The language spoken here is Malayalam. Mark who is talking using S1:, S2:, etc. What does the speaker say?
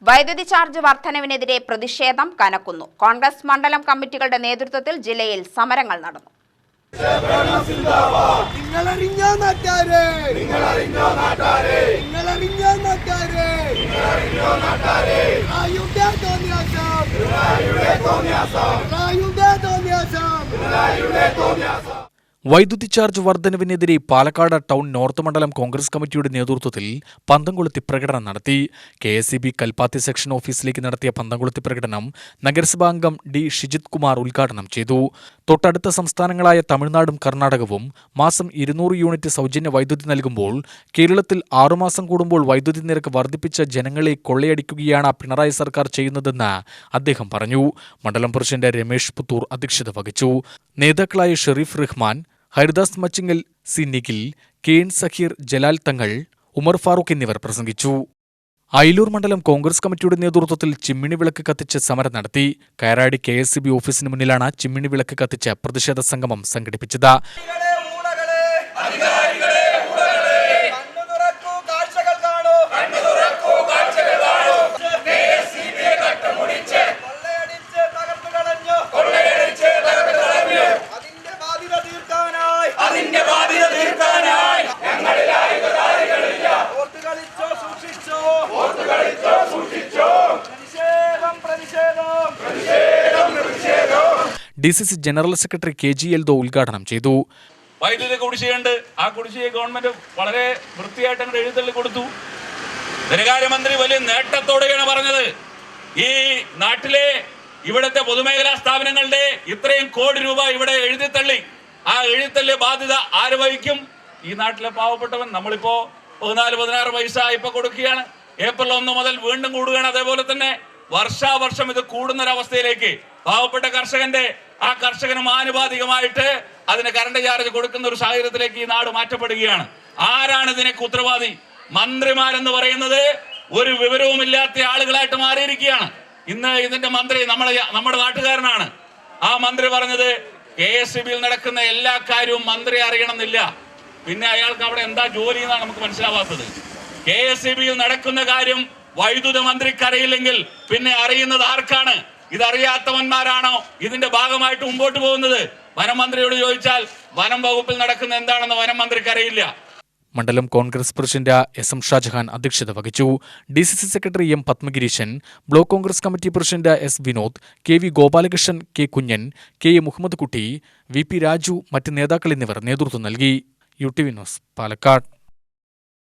S1: വൈദ്യുതി ചാർജ് വർധനവിനെതിരെ പ്രതിഷേധം കനക്കുന്നു. കോൺഗ്രസ് മണ്ഡലം കമ്മിറ്റികളുടെ നേതൃത്വത്തിൽ ജില്ലയിൽ സമരങ്ങൾ നടന്നു.
S2: വൈദ്യുതി ചാർജ് വർധനവിനെതിരെ പാലക്കാട് ടൗൺ നോർത്ത് മണ്ഡലം കോൺഗ്രസ് കമ്മിറ്റിയുടെ നേതൃത്വത്തിൽ പന്തംകൊളുത്തി പ്രകടനം നടത്തി. KSEB കൽപ്പാത്തി സെക്ഷൻ ഓഫീസിലേക്ക് നടത്തിയ പന്തംകൊളുത്തി പ്രകടനം നഗരസഭാംഗം ഡി ഷിജിത് കുമാർ ഉദ്ഘാടനം ചെയ്തു. തൊട്ടടുത്ത സംസ്ഥാനങ്ങളായ തമിഴ്നാടും കർണാടകവും മാസം 200 യൂണിറ്റ് സൗജന്യ വൈദ്യുതി നൽകുമ്പോൾ കേരളത്തിൽ 6 മാസം കൂടുമ്പോൾ വൈദ്യുതി നിരക്ക് വർദ്ധിപ്പിച്ച ജനങ്ങളെ കൊള്ളയടിക്കുകയാണ് പിണറായി സർക്കാർ ചെയ്യുന്നതെന്ന് അദ്ദേഹം പറഞ്ഞു. മണ്ഡലം പ്രസിഡന്റ് രമേശ് പുത്തൂർ അധ്യക്ഷത വഹിച്ചു. നേതാക്കളായ ഷെരീഫ് റഹ്മാൻ, ഹരിദാസ് മച്ചിങ്ങൽ, സി നിഖിൽ, KN സഹീർ, ജലാൽ തങ്ങൾ, ഉമർ ഫാറൂഖ് എന്നിവർ പ്രസംഗിച്ചു. അയിലൂർ മണ്ഡലം കോൺഗ്രസ് കമ്മിറ്റിയുടെ നേതൃത്വത്തിൽ ചിമ്മിണി വിളക്ക് കത്തിച്ച് സമരം നടത്തി. കയറാടി KSEB ഓഫീസിന് മുന്നിലാണ് ചിമ്മിണി വിളക്ക് കത്തിച്ച് പ്രതിഷേധ സംഗമം സംഘടിപ്പിച്ചത്. DCC general secretary KG Eldho ഉദ്ഘാടനം ചെയ്തു.
S3: വൈദ്യുതി കുടിശ്ശികയുണ്ട്. ആ കുടിശ്ശിക ഗവൺമെന്റ് വളരെ വൃത്തിയായിട്ട് അങ്ങോട്ട് എഴുത്തള്ളി കൊടുത്തു. ധനകാര്യമന്ത്രി വലിയ നേട്ടത്തോടെയാണ് പറഞ്ഞത്, ഈ നാട്ടിലെ ഇവിടുത്തെ പൊതുമേഖലാ സ്ഥാപനങ്ങളുടെ ഇത്രയും കോടി രൂപ ഇവിടെ എഴുതിത്തള്ളി. ആ എഴുതിത്തള്ളിയ ബാധ്യത ആര് വഹിക്കും? ഈ നാട്ടിലെ പാവപ്പെട്ടവൻ. നമ്മളിപ്പോ 14-16 പൈസ ഇപ്പൊ കൊടുക്കുകയാണ്. ഏപ്രിൽ 1 മുതൽ വീണ്ടും കൂടുകയാണ്. അതേപോലെ തന്നെ വർഷാവർഷം ഇത് കൂടുന്നൊരവസ്ഥയിലേക്ക് പാവപ്പെട്ട ആ കർഷകനും ആനുപാതികമായിട്ട് അതിന് കറണ്ട് ചാർജ് കൊടുക്കുന്ന ഒരു സാഹചര്യത്തിലേക്ക് ഈ നാട് മാറ്റപ്പെടുകയാണ്. ആരാണ് ഇതിനൊക്കെ ഉത്തരവാദി? മന്ത്രിമാരെന്ന് പറയുന്നത് ഒരു വിവരവുമില്ലാത്ത ആളുകളായിട്ട് മാറിയിരിക്കുകയാണ്. ഇന്ന് ഇതിന്റെ മന്ത്രി നമ്മുടെ നാട്ടുകാരനാണ്. ആ മന്ത്രി പറഞ്ഞത് KSEBയിൽ നടക്കുന്ന എല്ലാ കാര്യവും മന്ത്രി അറിയണമെന്നില്ല. പിന്നെ അയാൾക്ക് അവിടെ എന്താ ജോലി എന്നാണ് നമുക്ക് മനസ്സിലാവാത്തത്. KSEBയിൽ നടക്കുന്ന കാര്യം വൈദ്യുത മന്ത്രിക്ക് അറിയില്ലെങ്കിൽ പിന്നെ അറിയുന്നത് ആർക്കാണ്? ഇതറിയാത്തവന്മാരാണോ ഇതിന്റെ ഭാഗമായിട്ട് മുമ്പോട്ട് പോകുന്നത്? വനം മന്ത്രിയോട് ചോദിച്ചാൽ വനം വകുപ്പിൽ നടക്കുന്ന എന്താണെന്ന് വനം മന്ത്രിക്ക് അറിയില്ല.
S2: മണ്ഡലം കോൺഗ്രസ് പ്രസിഡന്റ് SM ഷാജഹാൻ അധ്യക്ഷത വഹിച്ചു. DCC secretary M Padmagireesan, block Congress committee president S Vinod, KV Gopalakrishnan, K കുഞ്ഞൻ, KA മുഹമ്മദ് കുട്ടി, VP രാജു, മറ്റ് നേതാക്കൾ എന്നിവർ നേതൃത്വം നൽകി. UTV news, Palakkad.